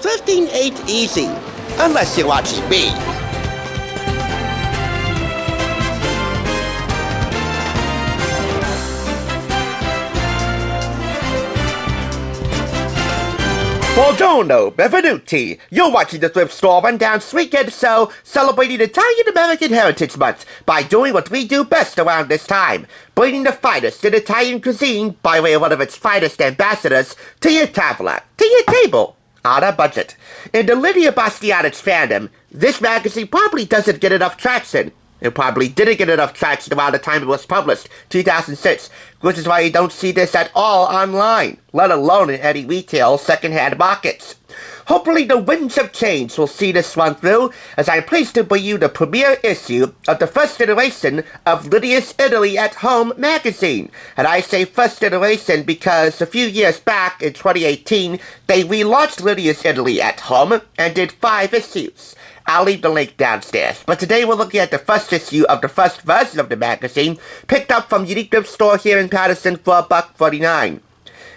15 ain't easy, unless you're watching me. Buongiorno, benvenuti. You're watching the Thrift Store Rundown Weekend Show, celebrating Italian American Heritage Month by doing what we do best around this time, bringing the finest in Italian cuisine by way of one of its finest ambassadors to your tavola, to your table, on a budget. In the Lidia Bastianich fandom, this magazine probably doesn't get enough traction. It probably didn't get enough traction around the time it was published, 2006, which is why you don't see this at all online, let alone in any retail second-hand markets. Hopefully the winds of change will see this run through, as I'm pleased to bring you the premiere issue of the first iteration of Lidia's Italy at Home magazine. And I say first iteration because a few years back, in 2018, they relaunched Lidia's Italy at Home and did 5 issues. I'll leave the link downstairs, but today we're looking at the first issue of the first version of the magazine, picked up from Unique Thrift Store here in Patterson for $1.49.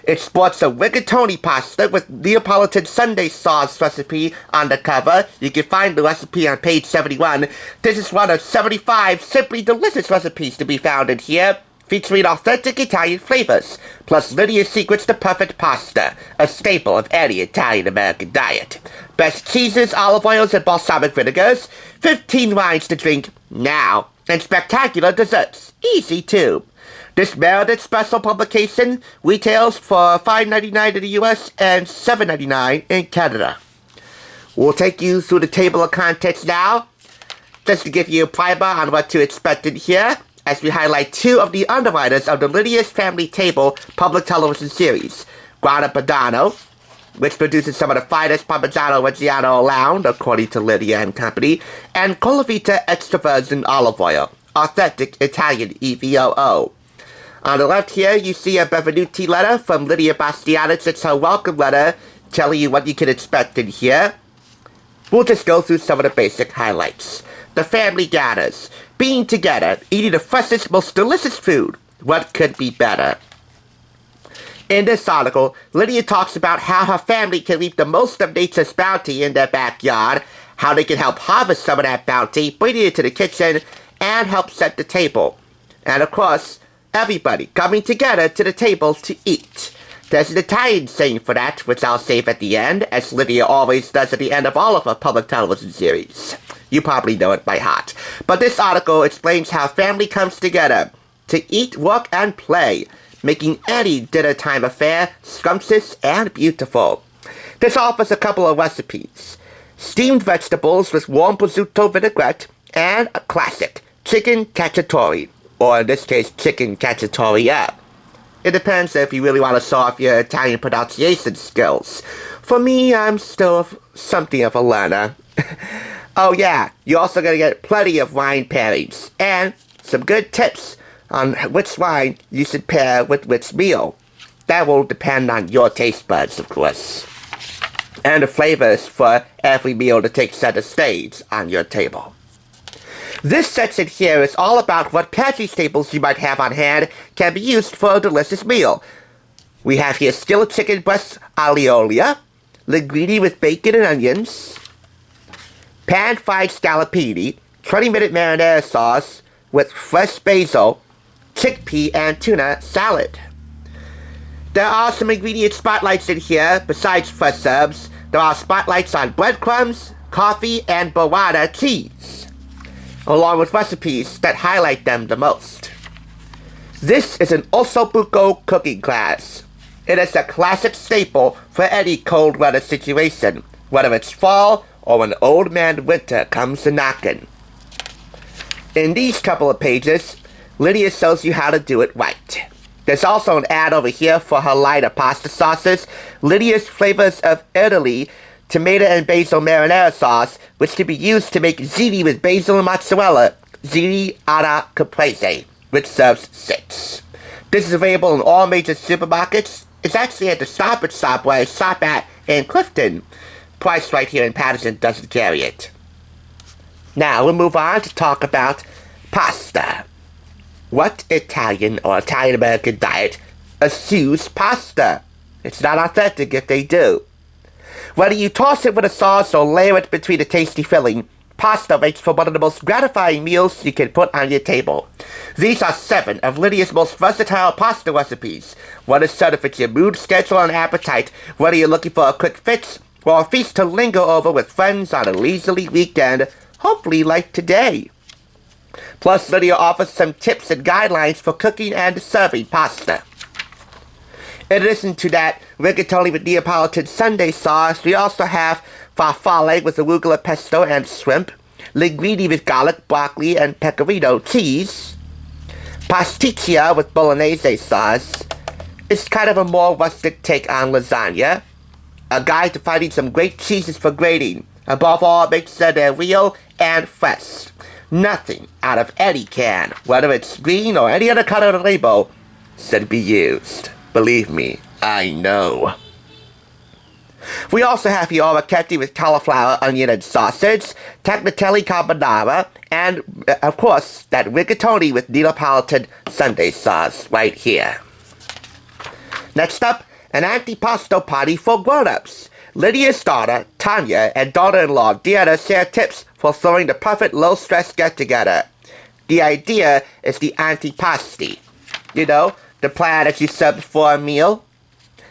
It sports a rigatoni pasta with Neapolitan Sunday sauce recipe on the cover. You can find the recipe on page 71. This is one of 75 simply delicious recipes to be found in here, featuring authentic Italian flavors, plus Lydia's secrets to perfect pasta, a staple of any Italian-American diet. Best cheeses, olive oils, and balsamic vinegars, 15 wines to drink now, and spectacular desserts, easy too. This merited special publication retails for $5.99 in the US and $7.99 in Canada. We'll take you through the table of contents now, just to give you a primer on what to expect in here, as we highlight 2 of the underwriters of the Lydia's Family Table public television series, Grana Padano, which produces some of the finest Parmigiano Reggiano around, according to Lidia and Company, and Colavita Extra Virgin Olive Oil, authentic Italian EVOO. On the left here, you see a Benvenuti letter from Lidia Bastianich. It's her welcome letter, telling you what you can expect in here. We'll just go through some of the basic highlights. The family gathers, being together, eating the freshest, most delicious food. What could be better? In this article, Lidia talks about how her family can reap the most of nature's bounty in their backyard, how they can help harvest some of that bounty, bring it into the kitchen, and help set the table. And of course, everybody coming together to the table to eat. There's an Italian saying for that, which I'll save at the end, as Lidia always does at the end of all of her public television series. You probably know it by heart. But this article explains how family comes together to eat, work, and play, making any dinner time affair scrumptious and beautiful. This offers a couple of recipes: steamed vegetables with warm prosciutto vinaigrette, and a classic, chicken cacciatore, or in this case, chicken cacciatore. It depends if you really want to show off your Italian pronunciation skills. For me, I'm still something of a learner. Oh yeah, you're also going to get plenty of wine pairings, and some good tips on which wine you should pair with which meal. That will depend on your taste buds, of course, and the flavors for every meal to take center stage on your table. This section here is all about what pantry staples you might have on hand can be used for a delicious meal. We have here skillet chicken breast alioli, linguine with bacon and onions, pan-fried scallopini, 20-minute marinara sauce with fresh basil, chickpea and tuna salad. There are some ingredient spotlights in here. Besides fresh herbs, there are spotlights on breadcrumbs, coffee, and burrata cheese, along with recipes that highlight them the most. This is an Osso Buco cooking class. It is a classic staple for any cold weather situation, whether it's fall or when old man winter comes a-knockin'. In these couple of pages, Lidia shows you how to do it right. There's also an ad over here for her line of pasta sauces, Lidia's Flavors of Italy, tomato and basil marinara sauce, which can be used to make ziti with basil and mozzarella, ziti alla caprese, which serves 6. This is available in all major supermarkets. It's actually at the Stop & Shop where I shop at in Clifton. Price right here in Patterson doesn't carry it. Now we'll move on to talk about pasta. What Italian or Italian-American diet eschews pasta? It's not authentic if they do. Whether you toss it with a sauce or layer it between a tasty filling, pasta makes for one of the most gratifying meals you can put on your table. These are 7 of Lydia's most versatile pasta recipes. One is so to fit your mood, schedule, and appetite, whether you're looking for a quick fix or a feast to linger over with friends on a leisurely weekend, hopefully like today. Plus, Lydia offers some tips and guidelines for cooking and serving pasta. In addition to that rigatoni with Neapolitan Sunday sauce, we also have farfalle with arugula pesto and shrimp, linguine with garlic, broccoli, and pecorino cheese, pasticcia with bolognese sauce. It's kind of a more rustic take on lasagna, a guide to finding some great cheeses for grating. Above all, make sure they're real and fresh. Nothing out of any can, whether it's green or any other color of the rainbow, should be used. Believe me, I know. We also have the orecchiette with cauliflower, onion, and sausage, tagliatelle carbonara, and, of course, that rigatoni with Neapolitan Sunday sauce right here. Next up, an antipasto party for grown-ups. Lydia's daughter, Tanya, and daughter-in-law, Diana, share tips for throwing the perfect low-stress get-together. The idea is the antipasti. You know, the plan that you serve before a meal.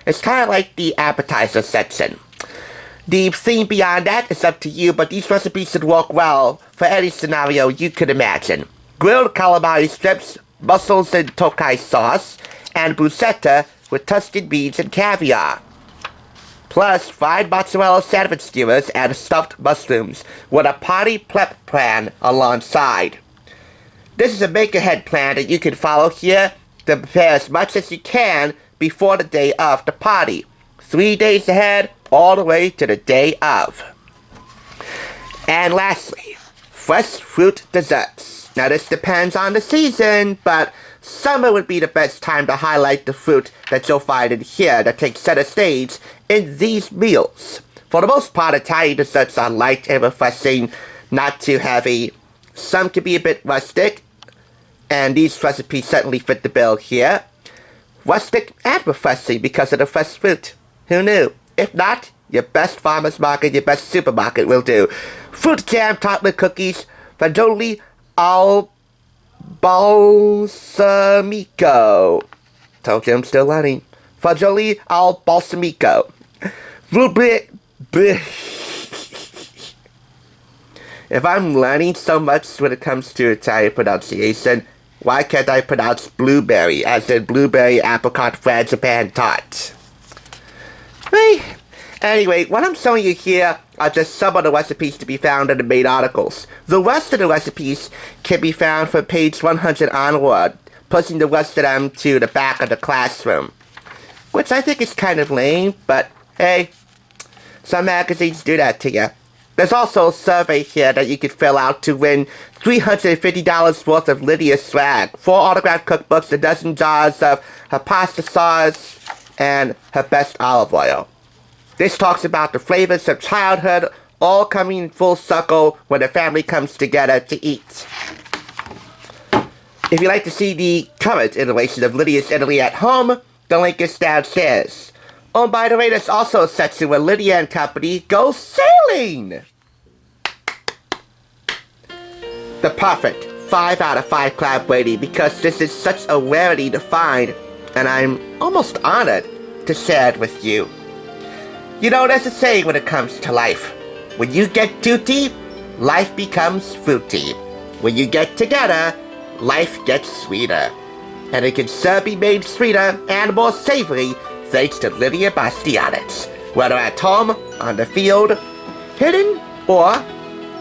It's kind of like the appetizer section. The theme beyond that is up to you, but these recipes should work well for any scenario you could imagine. Grilled calamari strips, mussels in Tokai sauce, and bruschetta with Tuscan beans and caviar. Plus, fried mozzarella sandwich skewers and stuffed mushrooms with a party prep plan alongside. This is a make-ahead plan that you can follow here to prepare as much as you can before the day of the party. 3 days ahead, all the way to the day of. And lastly, fresh fruit desserts. Now this depends on the season, but summer would be the best time to highlight the fruit that you'll find in here that takes center stage in these meals. For the most part, Italian desserts are light and refreshing, not too heavy. Some can be a bit rustic, and these recipes certainly fit the bill here. Rustic and refreshing because of the fresh fruit. Who knew? If not, your best farmer's market, your best supermarket will do. Fruit jam tartlet cookies, fagioli al balsamico. Told you I'm still learning. Fagioli al balsamico. If I'm learning so much when it comes to Italian pronunciation, why can't I pronounce blueberry as in blueberry apricot frangipane tart? Anyway, what I'm showing you here are just some of the recipes to be found in the main articles. The rest of the recipes can be found from page 100 onward, pushing the rest of them to the back of the classroom. Which I think is kind of lame, but hey, some magazines do that to you. There's also a survey here that you can fill out to win $350 worth of Lydia swag, 4 autographed cookbooks, a dozen jars of her pasta sauce, and her best olive oil. This talks about the flavors of childhood all coming in full circle when the family comes together to eat. If you'd like to see the current iteration of Lydia's Italy at home, the link is downstairs. Oh, by the way, there's also a section where Lydia and company go sailing! The perfect 5 out of 5 crab rating because this is such a rarity to find, and I'm almost honored to share it with you. You know, there's a saying when it comes to life. When you get tutti, life becomes fruity. When you get together, life gets sweeter. And it can sure be made sweeter and more savory thanks to Lidia Bastianich. Whether at home, on the field, hidden, or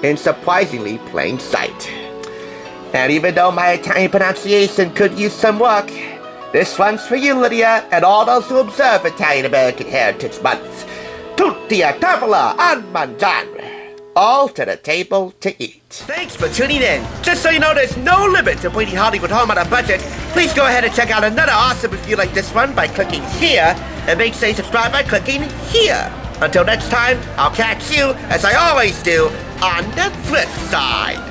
in surprisingly plain sight. And even though my Italian pronunciation could use some work, this one's for you, Lydia, and all those who observe Italian-American Heritage Month. Tutti a Tavola and Mangiare. All to the table to eat. Thanks for tuning in. Just so you know, there's no limit to bringing Hollywood home on a budget. Please go ahead and check out another awesome review like this one by clicking here, and make sure you subscribe by clicking here. Until next time, I'll catch you, as I always do, on the flip side.